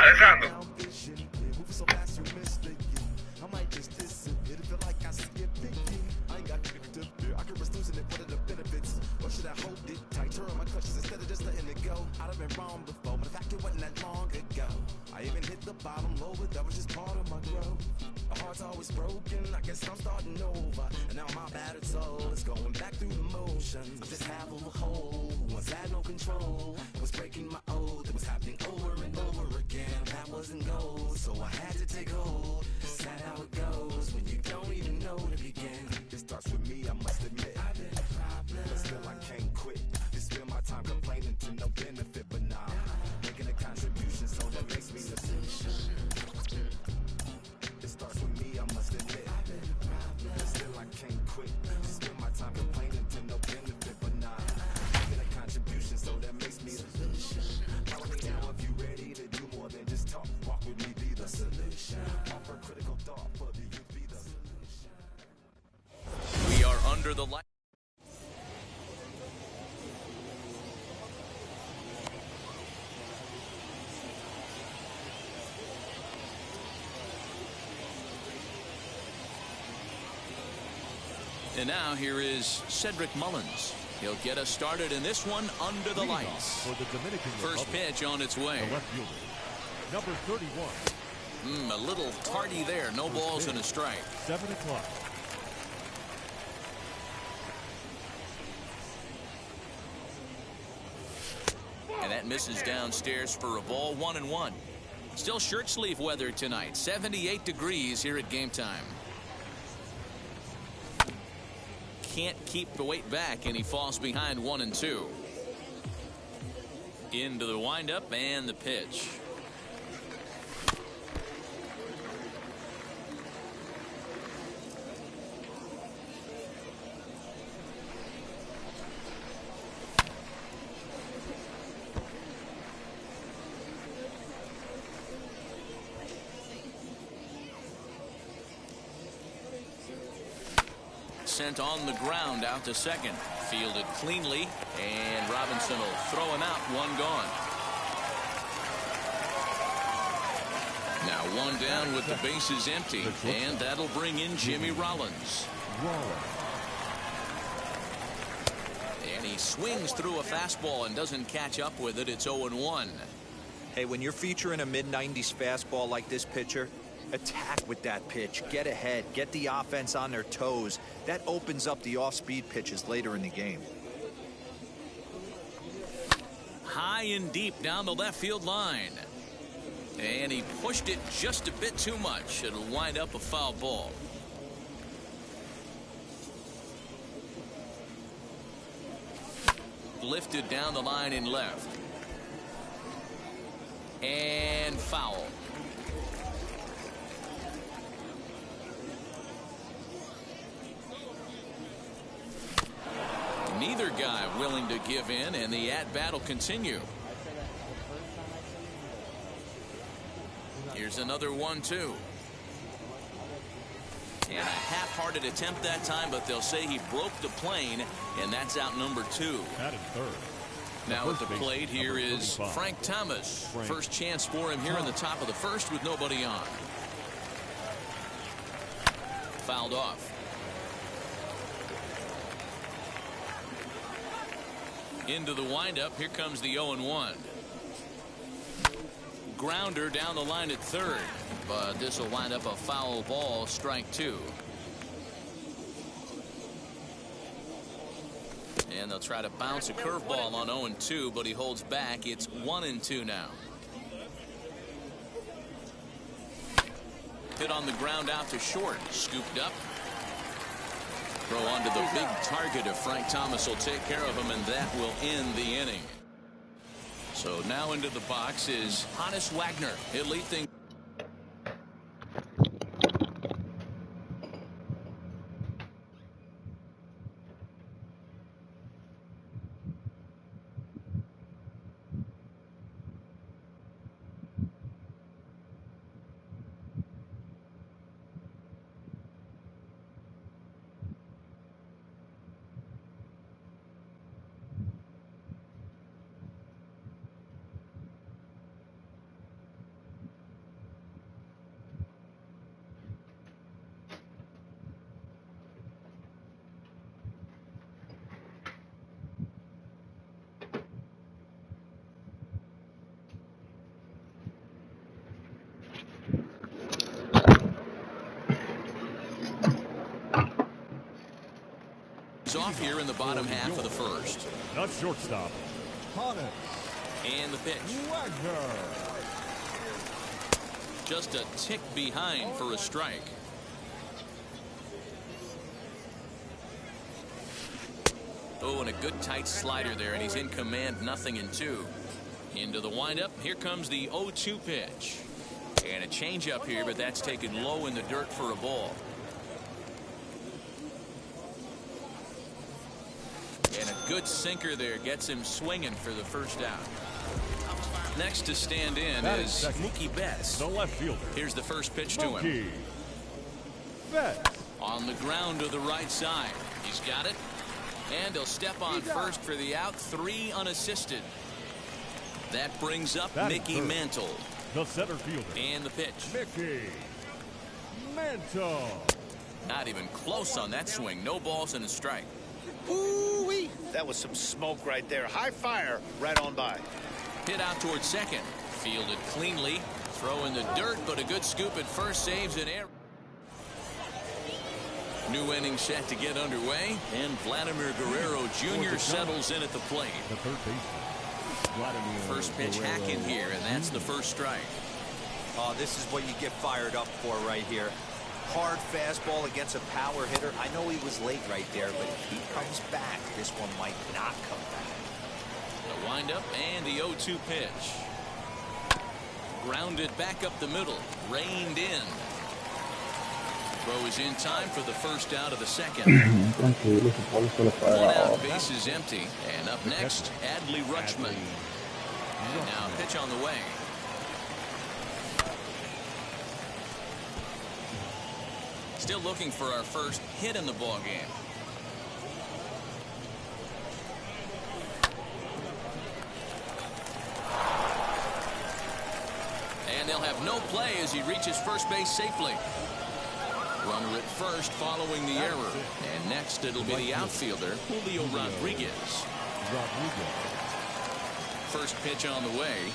Alessandro. I even hit the bottom low, but that was just part of my growth. My heart's always broken, I guess I'm starting over. And now my battered soul is going back through the motions. I'm just half of a whole, who once had no control. It was breaking my oath, it was happening over and over again. That wasn't gold, so I had to take hold. Sad how it goes when you don't even know to begin. It starts with me, I must admit. I've been a problem, but still I can't quit. Just spend my time complaining to no benefit, but nah. Making a contribution, so that makes me the solution. It starts with me, I must admit. I've been a problem, but still I can't quit. Just spend my time complaining to no benefit, but nah. Making a contribution, so that makes me the solution. Follow me now if you ready to do more than just talk. Walk with me, be the solution. Offer critical thought for the youth, be the solution. We are under the light. And now here is Cedric Mullins. He'll get us started in this one under the lights. For the Dominican First Republic, pitch on its way. the left fielder, number 31. A little tardy there. No balls and a strike. 7 o'clock. And that misses downstairs for a ball. 1-1. Still shirt sleeve weather tonight. 78 degrees here at game time. Can't keep the weight back, and he falls behind 1-2. Into the windup and the pitch. Sent on the ground out to second. Fielded cleanly, and Robinson will throw him out. One gone. Now one down with the bases empty, and that'll bring in Jimmy Rollins. And he swings through a fastball and doesn't catch up with it. It's 0-1. Hey, when you're featuring a mid-90s fastball like this pitcher, attack with that pitch. Get ahead. Get the offense on their toes. That opens up the off-speed pitches later in the game. High and deep down the left field line. And he pushed it just a bit too much. It'll wind up a foul ball. Lifted down the line in left. And foul. Neither guy willing to give in, and the at-bat will continue. Here's another 1-2. And a half-hearted attempt that time, but they'll say he broke the plane, and that's out number 2. Batting third. Now at the plate here is Frank Thomas. First chance for him here in the top of the first with nobody on. Fouled off. Into the windup. Here comes the 0-1. Grounder down the line at third, but this will wind up a foul ball. Strike 2. And they'll try to bounce a curveball on 0-2, but he holds back. It's 1-2 now. Hit on the ground out to short. Scooped up. Throw onto the big target of Frank Thomas will take care of him, and that will end the inning. So now into the box is Honus Wagner. He'll lead things. He's off here in the bottom half of the first. Not shortstop. Connor. And the pitch. Wagner. Just a tick behind for a strike. Oh, and a good tight slider there, and he's in command, 0-2. Into the windup. Here comes the 0-2 pitch. And a changeup here, but that's taken low in the dirt for a ball. And a good sinker there gets him swinging for the first out. Next to stand in is Mookie Betts. The left fielder. Here's the first pitch to him. Mookie Betts. On the ground to the right side. He's got it. And he'll step on first for the out. 3 unassisted. That brings up Mickey Mantle. The center fielder. And the pitch. Mickey Mantle. Not even close on that swing. No balls and a strike. Ooh-wee. That was some smoke right there. High fire right on by. Hit out towards second. Fielded cleanly. Throw in the dirt, but a good scoop at first. Saves an error. New inning set to get underway, and Vladimir Guerrero Jr. settles in at the plate. The third baseman. Vladimir First pitch Guerrero. hack in here, and that's the first strike. Oh, this is what you get fired up for right here. Hard fastball against a power hitter. I know he was late right there, but if he comes back, this one might not come back. The windup and the 0-2 pitch. Grounded back up the middle. Reined in. Throw is in time for the first out of the second. One out, base is empty. And up next, Adley Rutschman. And now pitch on the way. Still looking for our first hit in the ball game. And they'll have no play as he reaches first base safely. Runner at first following the error. And next it'll be the outfielder, Julio Rodriguez. First pitch on the way.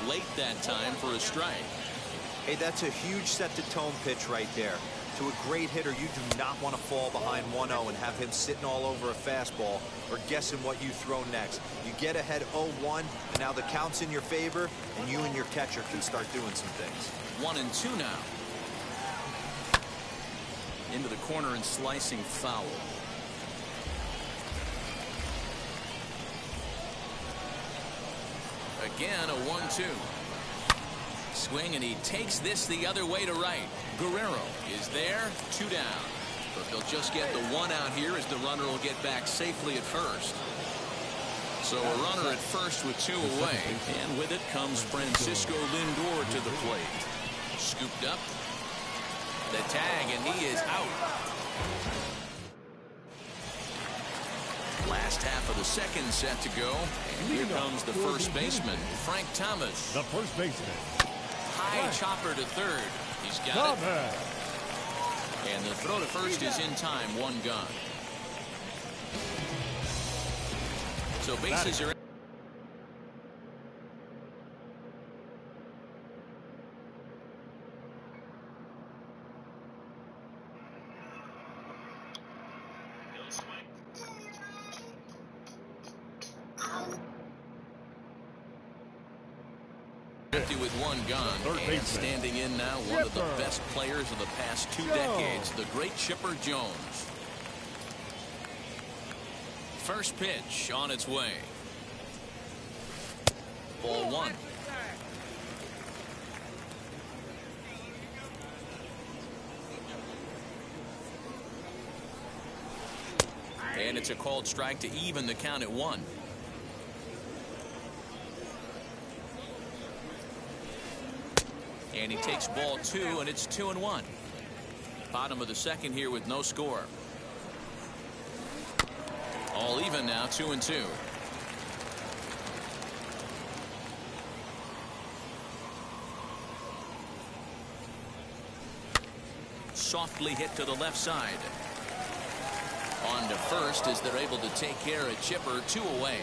Late that time for a strike. Hey, that's a huge set-the-tone pitch right there. To a great hitter, you do not want to fall behind 1-0 and have him sitting all over a fastball or guessing what you throw next. You get ahead 0-1, and now the count's in your favor, and you and your catcher can start doing some things. 1-2 now. Into the corner and slicing foul. Again, a 1-2. Swing, and he takes this the other way to right. Guerrero is there, 2 down. But they'll just get the 1 out here as the runner will get back safely at first. So a runner at first with 2 away. And with it comes Francisco Lindor to the plate. Scooped up. The tag, and he is out. Last half of the second set to go. And here comes the first baseman, Frank Thomas. The first baseman. High chopper to third. He's got it. And the throw to first is in time. 1 gone. So bases are. With 1 gone, and standing in now, one of the best players of the past 2 decades, the great Chipper Jones. First pitch on its way. Ball 1. And it's a called strike to even the count at 1. And he takes ball 2, and it's 2-1. Bottom of the second here with no score. All even now, 2-2. Softly hit to the left side. On to first as they're able to take care of Chipper. 2 away.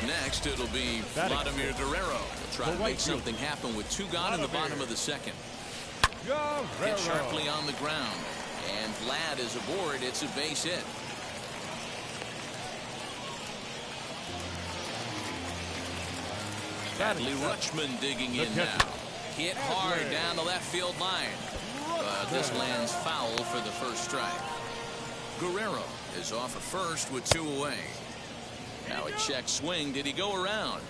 Next, it'll be Vladimir Guerrero. Try to make something happen with 2 gone in the bottom of the second. Hit sharply on the ground. And Vlad is aboard. It's a base hit. Adley Rutschman digging in now. Hit hard down the left field line. But this lands foul for the first strike. Guerrero is off at first with 2 away. Now a check swing. Did he go around?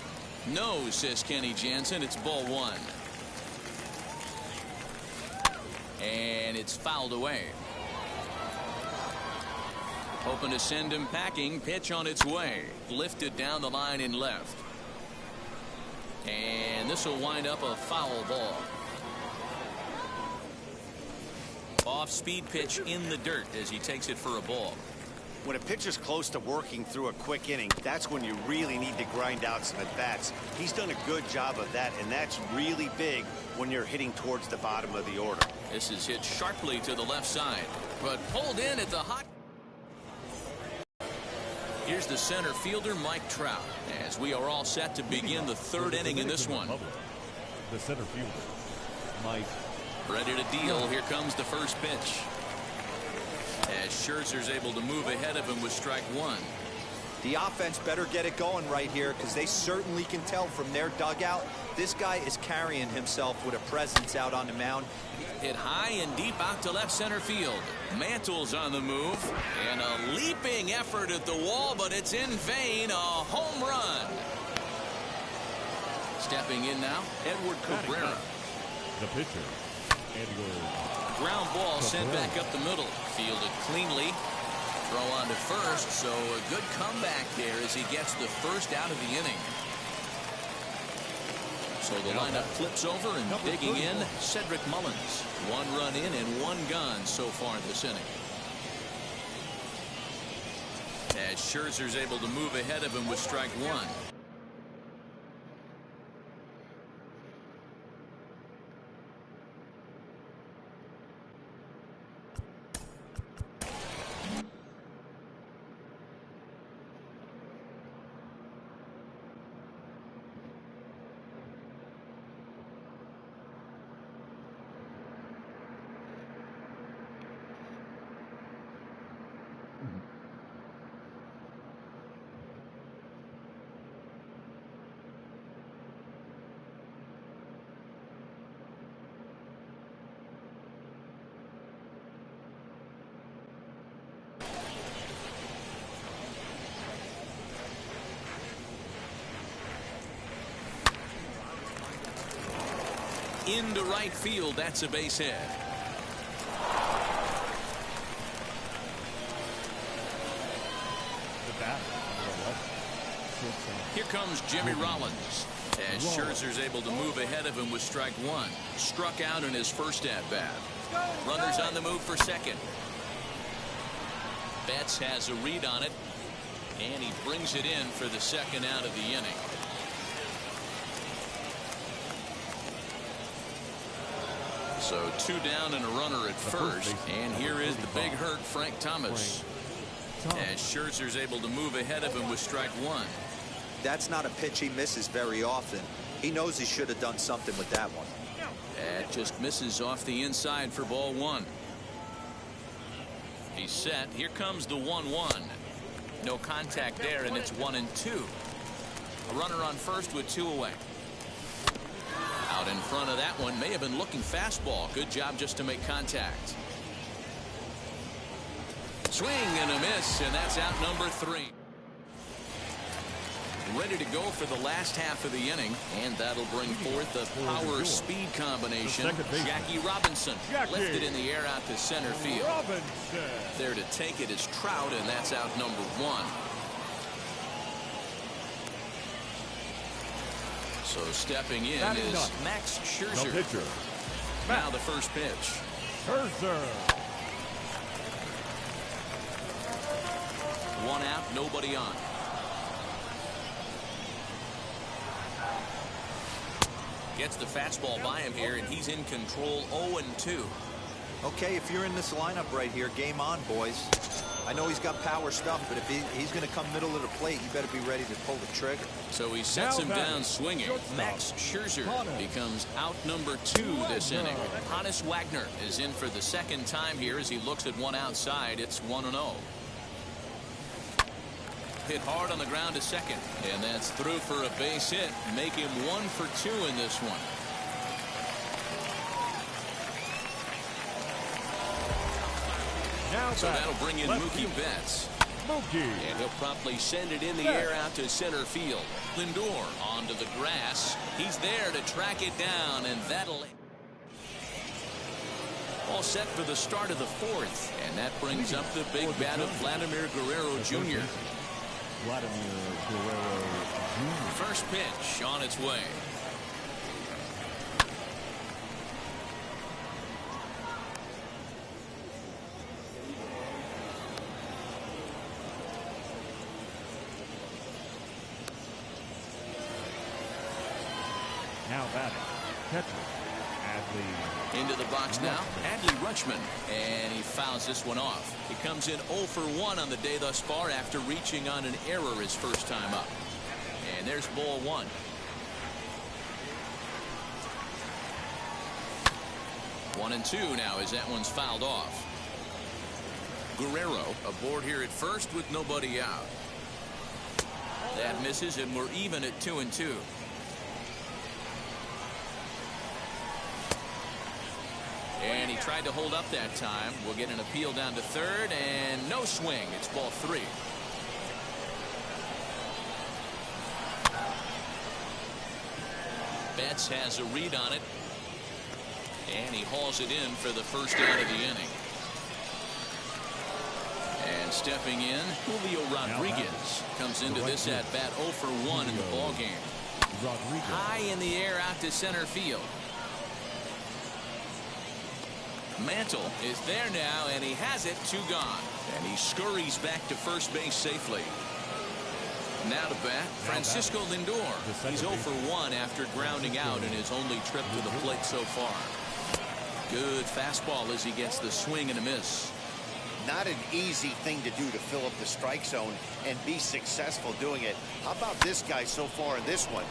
No, says Kenny Jansen. It's ball 1. And it's fouled away. Hoping to send him packing. Pitch on its way. Lifted down the line in left. And this will wind up a foul ball. Off-speed pitch in the dirt as he takes it for a ball. When a pitcher's close to working through a quick inning, that's when you really need to grind out some at-bats. He's done a good job of that, and that's really big when you're hitting towards the bottom of the order. This is hit sharply to the left side, but pulled in at the hot. Here's the center fielder, Mike Trout, as we are all set to begin the 3rd inning in this one. The center fielder, Mike. Ready to deal. Here comes the first pitch. As Scherzer's able to move ahead of him with strike 1. The offense better get it going right here, because they certainly can tell from their dugout this guy is carrying himself with a presence out on the mound. Hit high and deep out to left center field. Mantle's on the move, and a leaping effort at the wall, but it's in vain. A home run. Stepping in now, Edward Cabrera. The pitcher, Edward. Ground ball sent back up the middle. Fielded cleanly. Throw on to first, so a good comeback there as he gets the first out of the inning. So the lineup flips over and digging in, Cedric Mullins. 1 run in and 1 gone so far this inning. As Scherzer's able to move ahead of him with strike 1. Into right field. That's a base hit. Here comes Jimmy Rollins as Scherzer's able to move ahead of him with strike 1. Struck out in his first at-bat. Runners on the move for second. Betts has a read on it, and he brings it in for the second out of the inning. So 2 down and a runner at first, and here is the big hurt, Frank Thomas. As Scherzer's able to move ahead of him with strike 1. That's not a pitch he misses very often. He knows he should have done something with that one. That just misses off the inside for ball 1. He's set. Here comes the 1-1. No contact there, and it's 1-2. A runner on first with 2 away. Out in front of that one, may have been looking fastball. Good job just to make contact. Swing and a miss, and that's out number 3. Ready to go for the last half of the inning, and that'll bring forth the power speed combination. Jackie Robinson lifted in the air out to center field. There to take it is Trout, and that's out number 1. So stepping in is Max Scherzer. The pitcher. Now the first pitch. Scherzer. 1 out, nobody on. Gets the fastball by him here, and he's in control. 0-2. Okay, if you're in this lineup right here, game on, boys. I know he's got power stuff, but if he's going to come middle of the plate, you better be ready to pull the trigger. So he sets him down swinging. Max Scherzer becomes out number 2 this inning. Hannes Wagner is in for the second time here as he looks at one outside. It's 1-0. Hit hard on the ground to second, and that's through for a base hit. Make him 1 for 2 in this one. Now so that'll bring in Mookie Betts. And he'll promptly send it in the air out to center field. Lindor onto the grass. He's there to track it down, and that'll all set for the start of the 4th. And that brings up the big bat of Vladimir Guerrero Jr. Vladimir Guerrero Jr. First pitch on its way. Now batting, catcher, Adley. Into the box now, Adley Rutschman, and he fouls this one off. He comes in 0 for 1 on the day thus far after reaching on an error his first time up. And there's ball 1. One and 2 now as that one's fouled off. Guerrero aboard here at first with nobody out. That misses, and we're even at 2 and 2. And he tried to hold up that time. We'll get an appeal down to third, and no swing. It's ball 3. Betts has a read on it, and he hauls it in for the first out of the inning. And stepping in, Julio Rodriguez comes into this at bat 0 for 1 in the ball game. High in the air out to center field. Mantle is there now, and he has it. 2 gone, and he scurries back to first base safely. Now to bat, Francisco Lindor. He's 0 for 1 after grounding out in his only trip to the plate so far. Good fastball as he gets the swing and a miss. Not an easy thing to do to fill up the strike zone and be successful doing it. How about this guy so far in this one?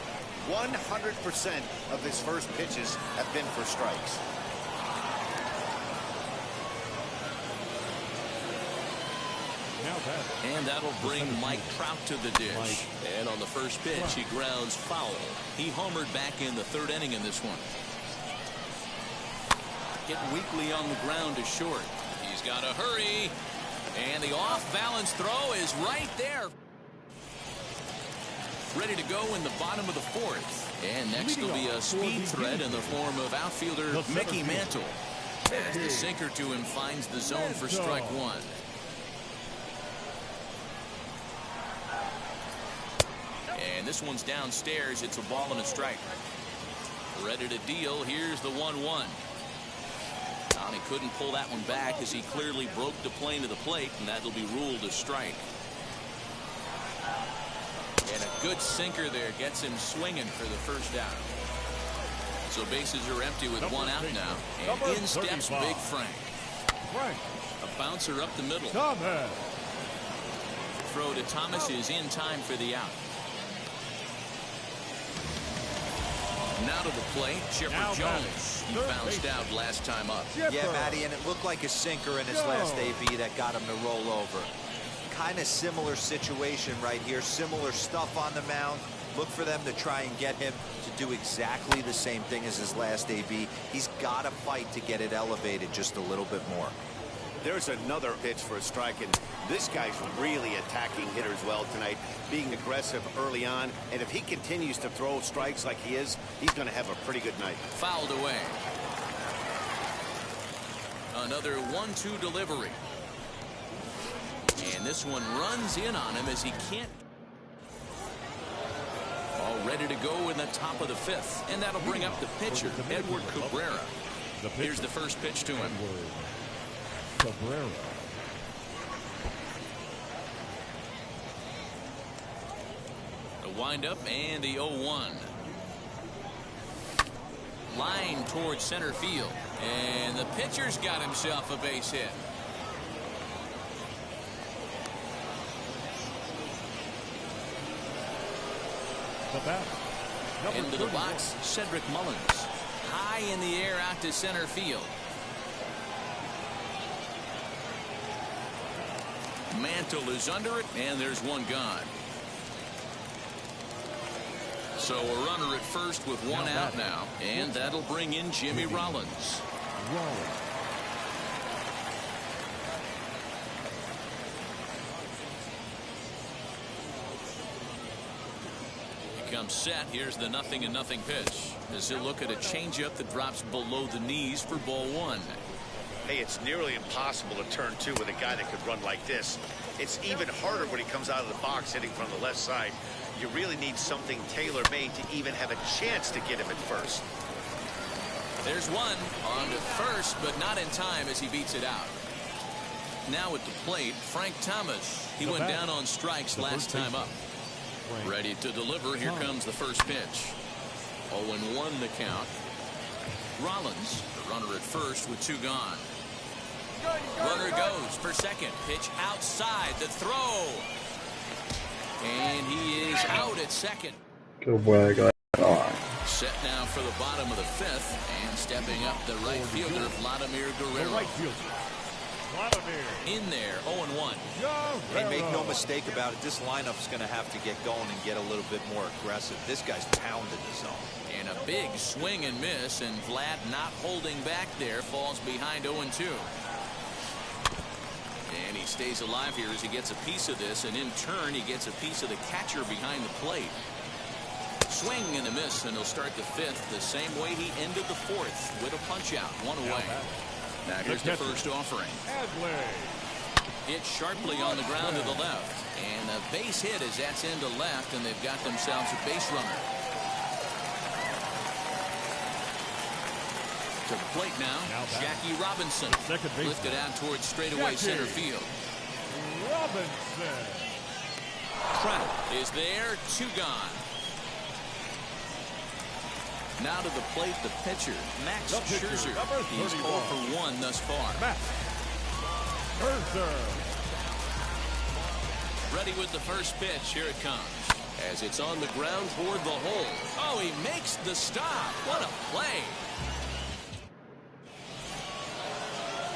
100% of his first pitches have been for strikes. And that'll bring Mike Trout to the dish. And on the first pitch, he grounds foul. He homered back in the 3rd inning in this one. Hit weakly on the ground to short. He's got to hurry. And the off-balance throw is right there. Ready to go in the bottom of the 4th. And next will be a speed threat in the form of outfielder Mickey Mantle. As the sinker to him finds the zone for strike 1. And this one's downstairs. It's a ball and a strike. Ready to deal. Here's the 1-1. He couldn't pull that one back as he clearly broke the plane to the plate, and that'll be ruled a strike. And a good sinker there gets him swinging for the first out. So bases are empty with 1 out now. And in steps Big Frank. A bouncer up the middle. Throw to Thomas is in time for the out. Now to the plate, Chipper Jones. He bounced out last time up. Yeah, Matty, and it looked like a sinker in his last AB that got him to roll over. Kind of similar situation right here. Similar stuff on the mound. Look for them to try and get him to do exactly the same thing as his last AB. He's got to fight to get it elevated just a little bit more. There's another pitch for a strike, and this guy's really attacking hitters well tonight, being aggressive early on. And if he continues to throw strikes like he is, he's going to have a pretty good night. Fouled away. Another 1-2 delivery. And this one runs in on him as he can't. All ready to go in the top of the 5th. And that'll bring up the pitcher, Edward Cabrera. Here's the first pitch to him. Cabrera. The windup and the 0-1. Line towards center field. And the pitcher's got himself a base hit. The batter. Into the box, Cedric Mullins. High in the air out to center field. Mantle is under it, and there's one gone. So a runner at first with one out now, and that'll bring in Jimmy Rollins. He comes set. Here's the 0-0 pitch as he'll look at a changeup that drops below the knees for ball one. Hey, it's nearly impossible to turn two with a guy that could run like this. It's even harder when he comes out of the box hitting from the left side. You really need something tailor-made to even have a chance to get him at first. There's one on to first, but not in time as he beats it out. Now at the plate, Frank Thomas. He went down on strikes last time up. Ready to deliver. Here comes the first pitch. 0-1 the count. Rollins, the runner at first with two gone. Runner goes for second. Pitch outside the throw. And he is out at second. Good work, guys. Set now for the bottom of the fifth. And stepping up the right fielder, Vladimir Guerrero. In there, 0-1. Hey, make no mistake about it. This lineup's going to have to get going and get a little bit more aggressive. This guy's pounding the zone. And a big swing and miss, and Vlad not holding back there, falls behind 0-2. And he stays alive here as he gets a piece of this, and in turn he gets a piece of the catcher behind the plate. Swing and a miss, and he'll start the fifth the same way he ended the fourth, with a punch out, one away. Now here's the first offering. Hit sharply on the ground to the left, and a base hit as that's into left, and they've got themselves a base runner. To the plate now Jackie Robinson. Lifted out towards straightaway center field. Robinson. Trout is there, two gone. Now to the plate, the pitcher, Max Scherzer. He's 0 for 1 thus far. Ready with the first pitch. Here it comes. As it's on the ground toward the hole. Oh, he makes the stop. What a play.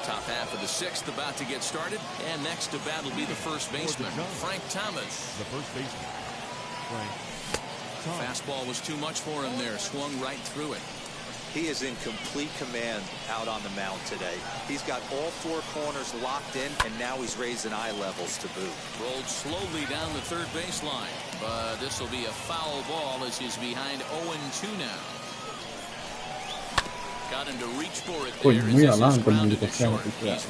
Top half of the sixth about to get started. And next to bat will be the first baseman, Frank Thomas. The first baseman, Frank. Fastball was too much for him there. Swung right through it. He is in complete command out on the mound today. He's got all four corners locked in, and now he's raising eye levels to boot. Rolled slowly down the third baseline, but this will be a foul ball as he's behind 0-2 now. Got him to reach for it there. He's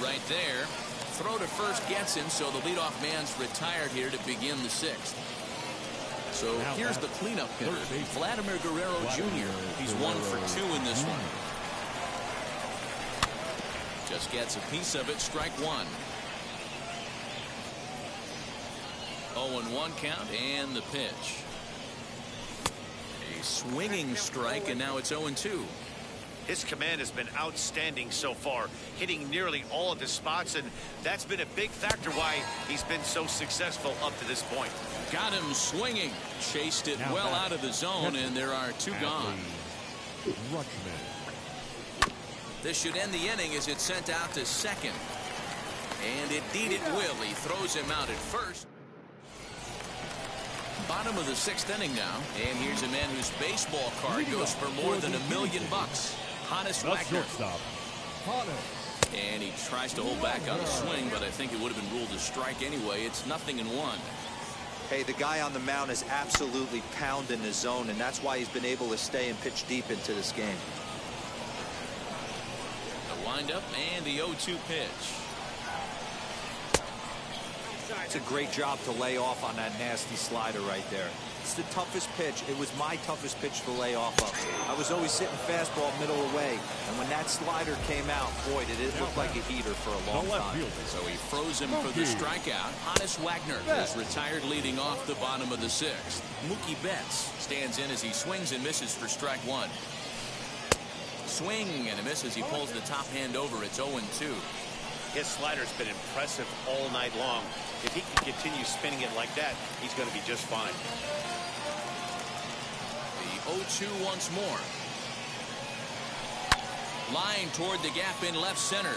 right there. Throw to first gets him, so the leadoff man's retired here to begin the sixth. So here's the cleanup hitter, Vladimir Guerrero Jr. He's 1 for 2 in this one. Just gets a piece of it, strike one. 0-1 count, and the pitch. A swinging strike, and now it's 0-2. His command has been outstanding so far, hitting nearly all of his spots, and that's been a big factor why he's been so successful up to this point. Got him swinging, chased it well out of the zone, and there are two gone. This should end the inning as it's sent out to second. And indeed it will. He throws him out at first. Bottom of the sixth inning now, and here's a man whose baseball card goes for more than $1 million. Hannes Wagner. And he tries to hold back on the swing, but I think it would have been ruled a strike anyway. It's 0-1. Hey, the guy on the mound is absolutely pounding his zone, and that's why he's been able to stay and pitch deep into this game. The windup and the 0-2 pitch. It's a great job to lay off on that nasty slider right there. It's the toughest pitch. It was my toughest pitch to lay off of. I was always sitting fastball middle away, and when that slider came out, boy, did it look like a heater for a long time. So he froze him for the strikeout. Hannes Wagner is retired leading off the bottom of the sixth. Mookie Betts stands in as he swings and misses for strike one. Swing and a miss as he pulls the top hand over. It's 0-2. His slider's been impressive all night long. If he can continue spinning it like that, he's going to be just fine. 0-2 once more. Line toward the gap in left center.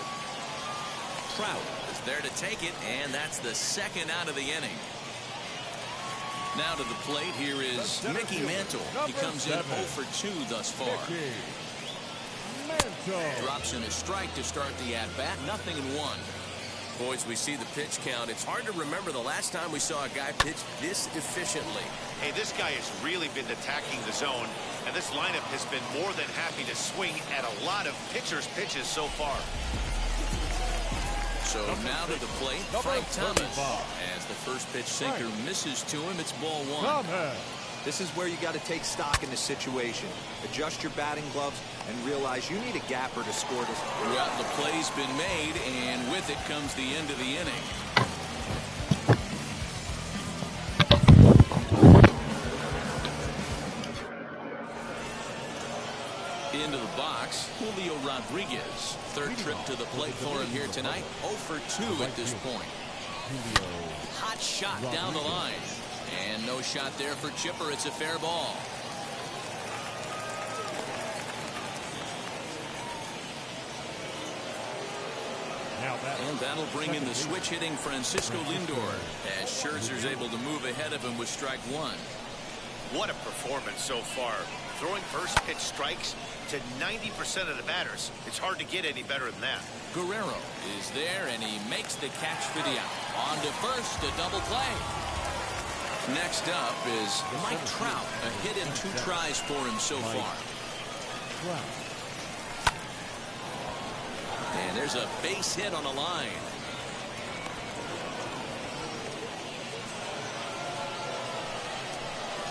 Trout is there to take it, and that's the second out of the inning. Now to the plate, here is Mickey Mantle. He comes in 0 for 2 thus far. Drops in a strike to start the at-bat, 0-1. Boys, we see the pitch count. It's hard to remember the last time we saw a guy pitch this efficiently. Hey, this guy has really been attacking the zone, and this lineup has been more than happy to swing at a lot of pitchers' pitches so far. So now to the plate, Frank Thomas. As the first pitch sinker misses to him, it's ball 1. This is where you got to take stock in the situation. Adjust your batting gloves and realize you need a gapper to score this. Well, the play's been made, and with it comes the end of the inning. Into the box, Julio Rodriguez. Third trip to the plate for him here tonight. 0 for 2 at this point. Hot shot down the line. And no shot there for Chipper. It's a fair ball. And that'll bring in the switch hitting Francisco Lindor as Scherzer's able to move ahead of him with strike 1. What a performance so far. Throwing first pitch strikes to 90% of the batters. It's hard to get any better than that. Guerrero is there, and he makes the catch for the out. On to first, a double play. Next up is Mike Trout. A hit in 2 tries for him so far. And there's a base hit on the line.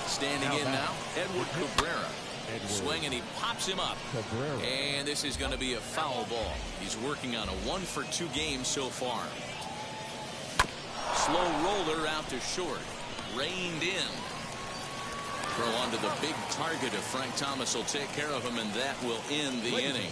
Standing in now, Edward Cabrera. Swing, and he pops him up. And this is going to be a foul ball. He's working on a 1 for 2 game so far. Slow roller out to short. Reined in. Throw onto the big target of Frank Thomas will take care of him, and that will end the inning.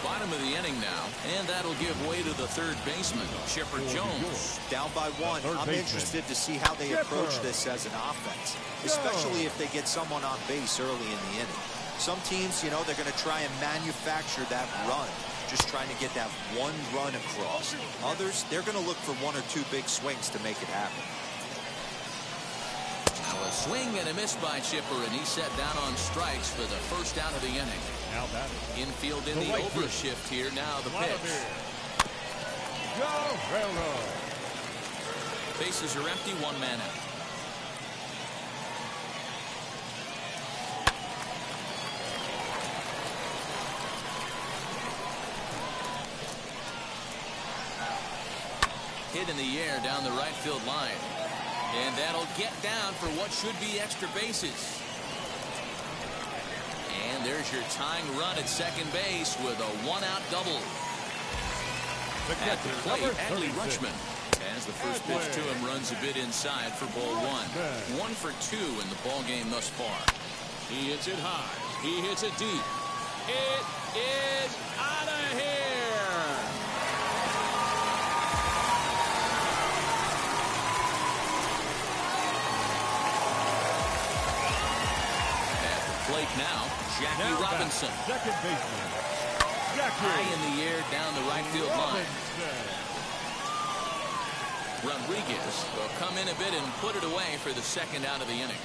Bottom of the inning now, and that'll give way to the third baseman, Chipper Jones. Down by 1. I'm interested to see how they approach this as an offense, especially if they get someone on base early in the inning. Some teams, you know, they're going to try and manufacture that run, just trying to get that 1 run across. Others, they're going to look for 1 or 2 big swings to make it happen. Now a swing and a miss by Chipper, and he's set down on strikes for the first out of the inning. Infield in the overshift here. Now the pitch. Bases are empty, 1 man out. Hit in the air down the right field line. And that'll get down for what should be extra bases. And there's your tying run at second base with a 1-out double. At the plate, Adley Rutschman. As the first pitch to him runs a bit inside for ball 1. 1 for 2 in the ball game thus far. He hits it high. He hits it deep. It is out of here. Plate now, Jackie Robinson. Second baseman. High in the air down the right field line. Rodriguez will come in a bit and put it away for the second out of the inning.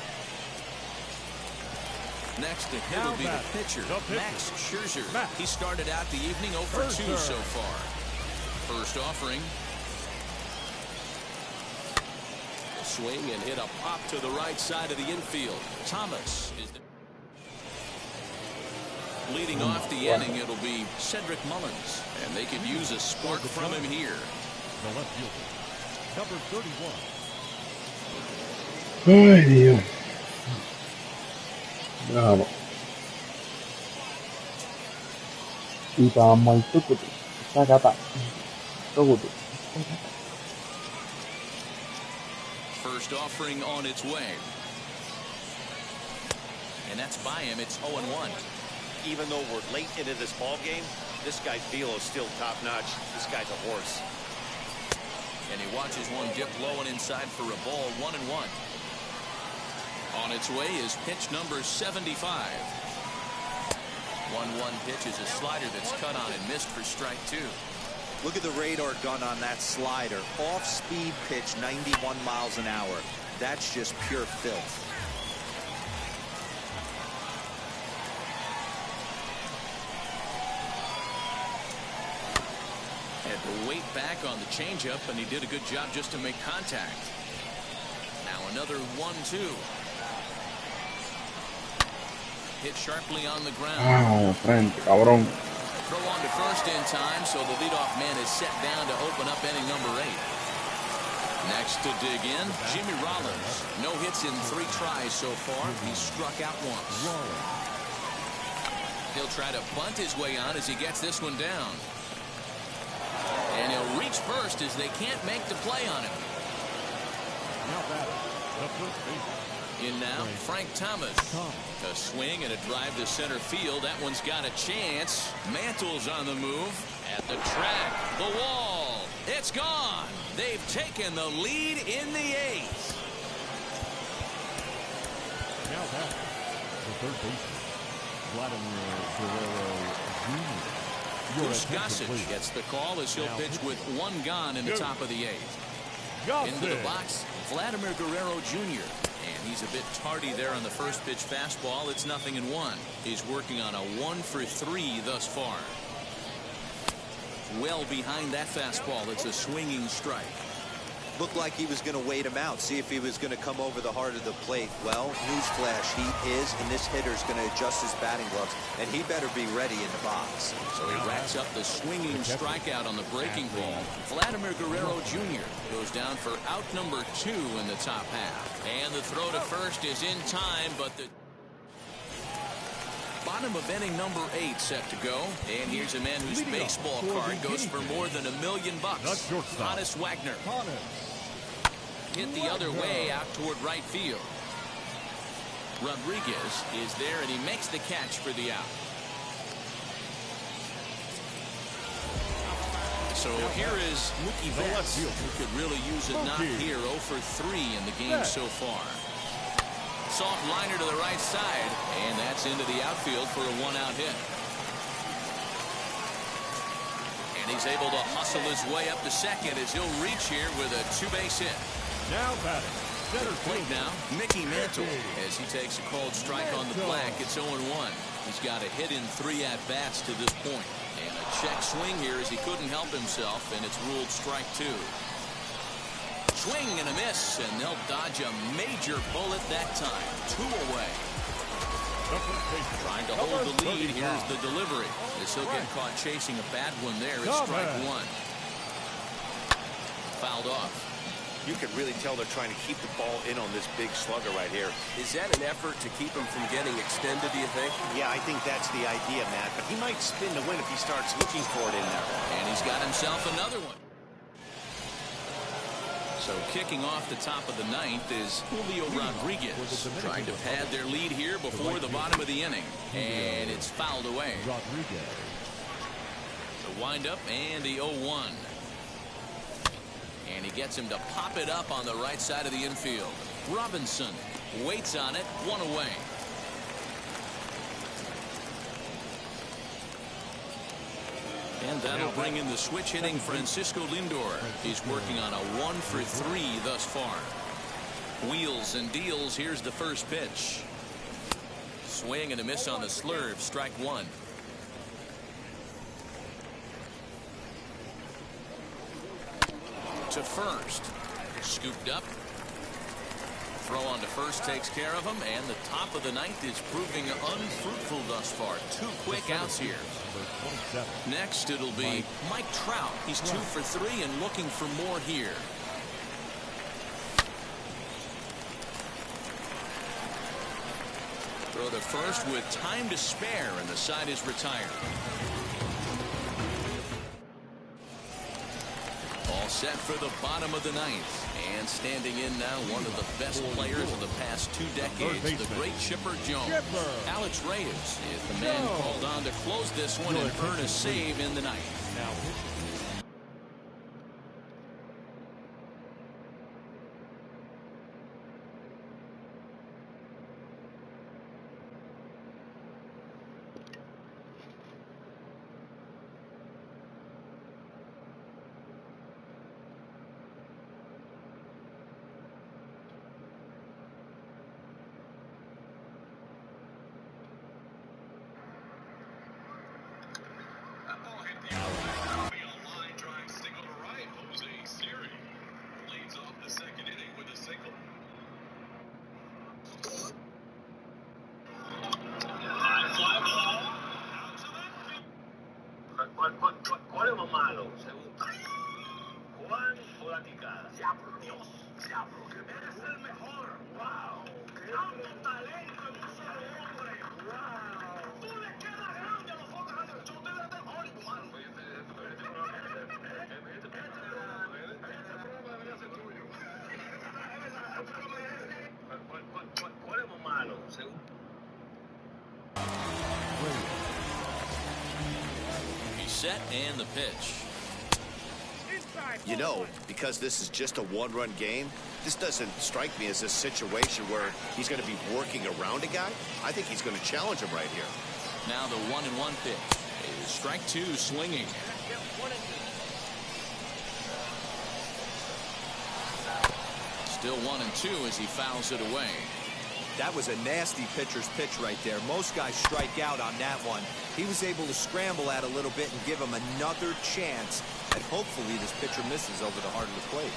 Next to hit will be the pitcher, Max Scherzer. He started out the evening 0 for 2 so far. First offering. Swing and hit a pop to the right side of the infield. Thomas is the leading off the inning. It'll be Cedric Mullins, and they could use a spark from him here. The left fielder, number 31. Ay, Dios. Bravo. Kita may tukot sa kata. Tukot. First offering on its way. And that's by him. It's 0-1. Even though we're late into this ball game, this guy's velo is still top-notch. This guy's a horse. And he watches one dip low and inside for a ball. 1-1. On its way is pitch number 75. 1-1 pitch is a slider that's cut on and missed for strike 2. Look at the radar gun on that slider. Off-speed pitch, 91 miles an hour. That's just pure filth. Had to wait back on the changeup, and he did a good job just to make contact. Now another 1-2. Hit sharply on the ground. Ah, frente, cabrón. Throw on to first in time, so the leadoff man is set down to open up inning number 8. Next to dig in, Jimmy Rollins. No hits in 3 tries so far. He's struck out once. He'll try to bunt his way on as he gets this one down. And he'll reach first as they can't make the play on him. Now batting, the first baseman. In now, Frank Thomas. A swing and a drive to center field. That one's got a chance. Mantle's on the move. At the track, the wall. It's gone. They've taken the lead in the 8th. Now batting, the third baseman, Vladimir Guerrero Jr. Goose Gossage gets the call as he'll pitch with 1 gone in the top of the 8th. Into the box, Vladimir Guerrero Jr. And he's a bit tardy there on the first pitch fastball. It's 0-1. He's working on a 1-for-3 thus far. Well behind that fastball. It's a swinging strike. Looked like he was going to wait him out, see if he was going to come over the heart of the plate. Well, newsflash, he is, and this hitter's going to adjust his batting gloves, and he better be ready in the box. So he racks up the swinging strikeout on the breaking ball. Vladimir Guerrero Jr. goes down for out number 2 in the top half. And the throw to first is in time, but the bottom of inning number 8 set to go. And here's a man whose baseball card goes for more than $1 million. Honus Wagner. Hit the other way out toward right field. Rodriguez is there, and he makes the catch for the out. So here is Mookie Betts, who could really use a knock here. 0 for 3 in the game so far. Soft liner to the right side, and that's into the outfield for a 1-out hit. And he's able to hustle his way up to second as he'll reach here with a 2-base hit. Now batting, center Plate now, Mickey Mantle, as he takes a cold strike on the black. It's 0-1. He's got a hit in 3 at-bats to this point. And a check swing here as he couldn't help himself, and it's ruled strike 2. Swing and a miss, and they'll dodge a major bullet that time. 2 away. Trying to hold the lead. Here's the delivery. As he'll get caught chasing a bad one there. It's strike 1. Fouled off. You can really tell they're trying to keep the ball in on this big slugger right here. Is that an effort to keep him from getting extended, do you think? Yeah, I think that's the idea, Matt. But he might spin to win if he starts looking for it in there. And he's got himself another one. So kicking off the top of the 9th is Julio Rodriguez, trying to pad their lead here before the bottom of the inning. And it's fouled away. The windup and the 0-1. And he gets him to pop it up on the right side of the infield. Robinson waits on it, 1 away. And that'll bring in the switch hitting Francisco Lindor. He's working on a 1-for-3 thus far. Wheels and deals. Here's the first pitch. Swing and a miss on the slurve. Strike 1. To first. Scooped up. Throw on to first takes care of him, and the top of the 9th is proving unfruitful thus far. 2 quick outs here. Next it'll be Mike Trout. He's 2 for 3 and looking for more here. Throw to first with time to spare, and the side is retired. All set for the bottom of the 9th. And standing in now, one of the best players of the past 2 decades, the great Chipper Jones. Alex Reyes is the man called on to close this one and earn a save in the 9th. malo, según. Juan Flatica. Ya por Dios, ya porque eres el mejor. Wow. Tanto talento en un solo hombre. Wow. Tú le quedas grande a los otros. Yo te voy a dar Hollywood, mano. ¿Cuál es más malo, según? He's set and the pitch. You know, because this is just a one-run game, this doesn't strike me as a situation where he's going to be working around a guy. I think he's going to challenge him right here. Now the 1-1 pitch. Strike two, swinging. Still 1-2 as he fouls it away. That was a nasty pitcher's pitch right there. Most guys strike out on that one. He was able to scramble at a little bit and give him another chance. And hopefully this pitcher misses over the heart of the plate.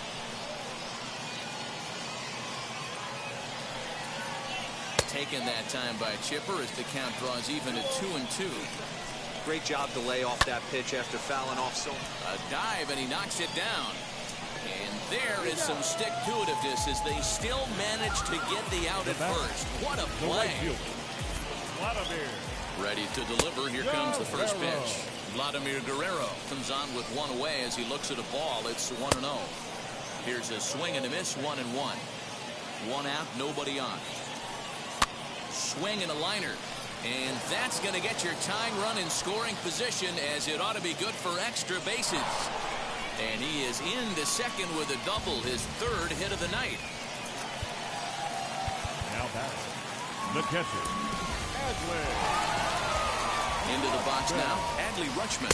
Taken that time by Chipper as the count draws even at 2-2. Great job to lay off that pitch after fouling off so. A dive and he knocks it down. And there is some stick-to-itiveness as they still manage to get the out at first. What a play. Ready to deliver. Here comes the first pitch. Vladimir Guerrero comes on with one away as he looks at a ball. It's 1-0. Here's a swing and a miss, 1-1. One out, nobody on. Swing and a liner. And that's going to get your tying run in scoring position, as it ought to be good for extra bases. And he is into second with a double, his third hit of the night. Now batting, the catcher, Adley. Into the box now, Adley Rutschman,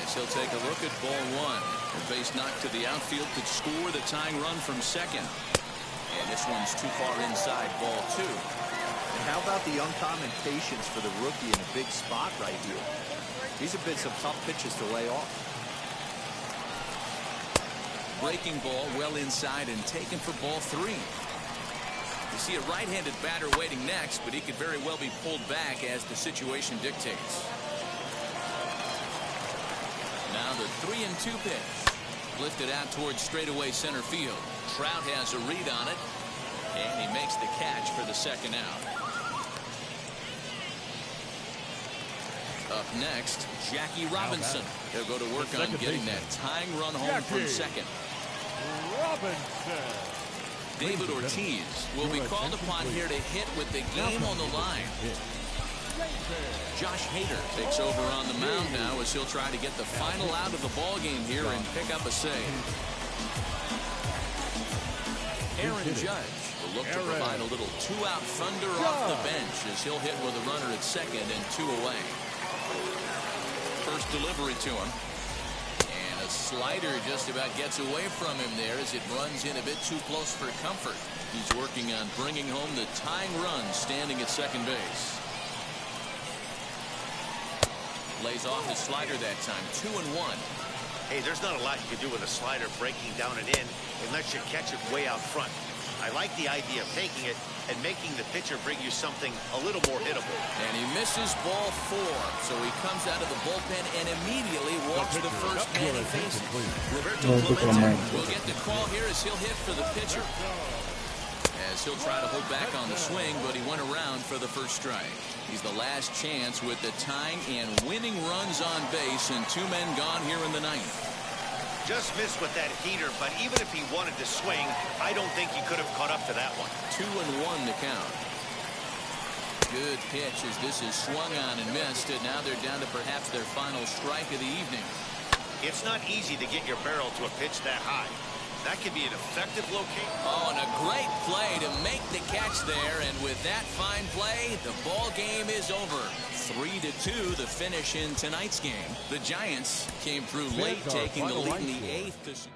as he'll take a look at ball one. A base knock to the outfield could score the tying run from second. And this one's too far inside, ball two. And how about the uncommon patience for the rookie in a big spot right here? These have been some tough pitches to lay off. Breaking ball well inside and taken for ball three. You see a right-handed batter waiting next, but he could very well be pulled back as the situation dictates. Now the 3-2 pitch. Lifted out towards straightaway center field. Trout has a read on it, and he makes the catch for the second out. Up next, Jackie Robinson. They'll go to work on getting that tying run home from second. Robinson. David Ortiz will be called upon here to hit with the game on the line. Josh Hader takes over on the mound now as he'll try to get the final out of the ball game here and pick up a save. Aaron Judge will look to provide a little two-out thunder off the bench as he'll hit with a runner at second and two away. First delivery to him. And a slider just about gets away from him there as it runs in a bit too close for comfort. He's working on bringing home the tying run standing at second base. Lays off his slider that time, 2-1. Hey, there's not a lot you can do with a slider breaking down and in unless you catch it way out front. I like the idea of taking it and making the pitcher bring you something a little more hittable. And he misses ball four, so he comes out of the bullpen and immediately walks the first man he faces. Roberto Clemente will get the call here as he'll hit for the pitcher. As he'll try to hold back on the swing, but he went around for the first strike. He's the last chance with the tying and winning runs on base, and two men gone here in the ninth. Just missed with that heater, but even if he wanted to swing, I don't think he could have caught up to that one. 2-1 to count. Good pitch as this is swung on and missed, and now they're down to perhaps their final strike of the evening. It's not easy to get your barrel to a pitch that high. That could be an effective location. Oh, and a great play to make the catch there, and with that fine play, the ball game is over. 3-2 the finish in tonight's game. The Giants came through late, taking the lead in the eighth.